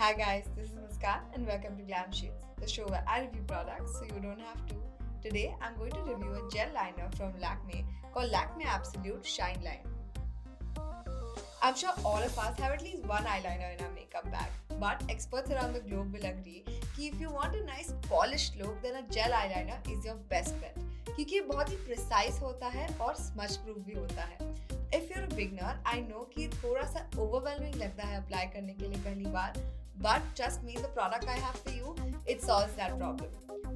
Hi guys, this is Muskan and welcome to Glam Shades, the show where I review products so you don't have to. Today I'm going to review a gel liner from Lakme called Lakme Absolute Shine Line. I'm sure all of us have at least one eyeliner in our makeup bag, but experts around the globe will agree that if you want a nice polished look, then a gel eyeliner is your best bet क्योंकि ये बहुत ही precise होता है और smudge proof भी होता है. If you're a beginner, I know कि थोड़ा सा overwhelming लगता है apply करने के लिए पहली बार, but trust me, the product I have for you, it solves that problem.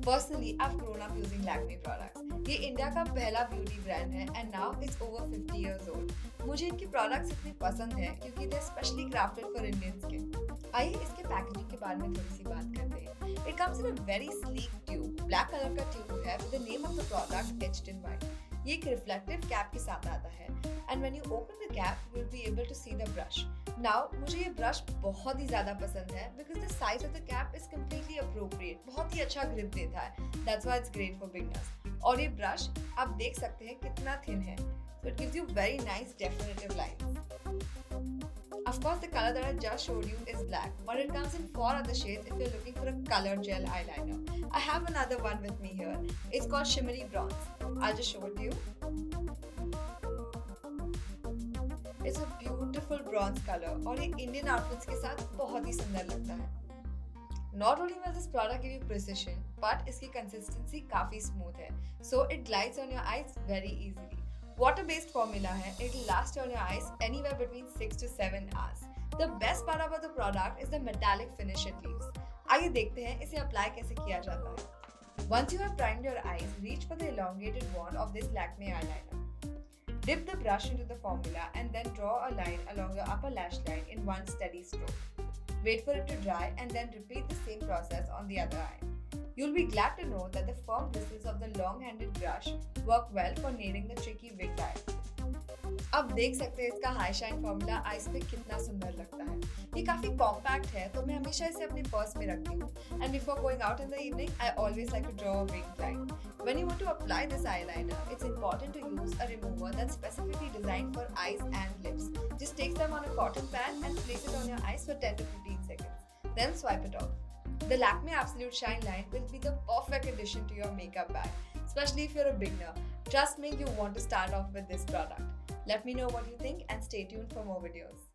Personally, I've grown up using Lakme products. ये इंडिया का पहला ब्यूटी ब्रांड है and now it's over 50 years old. मुझे इनके प्रोडक्ट्स इतने पसंद हैं क्योंकि they're specially crafted for Indian skin. आइए इसके पैकेजिंग के बारे में थोड़ी सी बात करते हैं. It comes in a very sleek tube. Black colour का ट्यूब है with the name of the product etched in white. ये एक रिफ्लेक्टिव कैप के साथ आता है and when you open the cap, you'll be able to see the brush. Now, मुझे ये ब्रश बहुत ही ज़्यादा पसंद है because the size of the cap is completely appropriate. बहुत ही अच्छा ग्रिप देता है. That's why it's great for beginners. और ये ब्रश आप देख सकते हैं कितना थिन है. So it gives you very nice definitive lines. Of course, the color that I just showed you is black, but it comes in 4 other shades if you're looking for a colored gel eyeliner. I have another one with me here. It's called Shimmery Bronze. I'll just show it to you. It's a beautiful bronze color और ये Indian outfits के साथ बहुत ही सुंदर लगता है. Not only will this product give you precision, but इसकी consistency काफी smooth है, so it glides on your eyes very easily. Water-based formula है, it will last on your eyes anywhere between 6 to 7 hours. The best part about the product is the metallic finish it leaves. आइए देखते हैं इसे apply कैसे किया जाता है. Once you have primed your eyes, reach for the elongated wand of this Lakme eyeliner. Dip the brush into the formula and then draw a line along your upper lash line in one steady stroke. Wait for it to dry and then repeat the same process on the other eye. You'll be glad to know that the firm bristles of the long-handled brush work well for nailing the tricky wig eye. अब देख सकते हैं इसका high shine formula eyes पे कितना सुंदर लगता है. ये काफी कॉम्पैक्ट है तो मैं हमेशा इसे अपने पर्स में रखती हूँ. And before going out in the evening, I always like to draw a wing line. When you want to apply this eyeliner, it's important to use a remover that's specifically designed for eyes and lips. Just take them on a cotton pad and place it on your eyes for 10 to 15 seconds. Then swipe it off. The Lakme Absolute Shine Line will be the perfect addition to your makeup bag, especially if you're a beginner. Trust me, you want to start off with this product. Let me know what you think and stay tuned for more videos.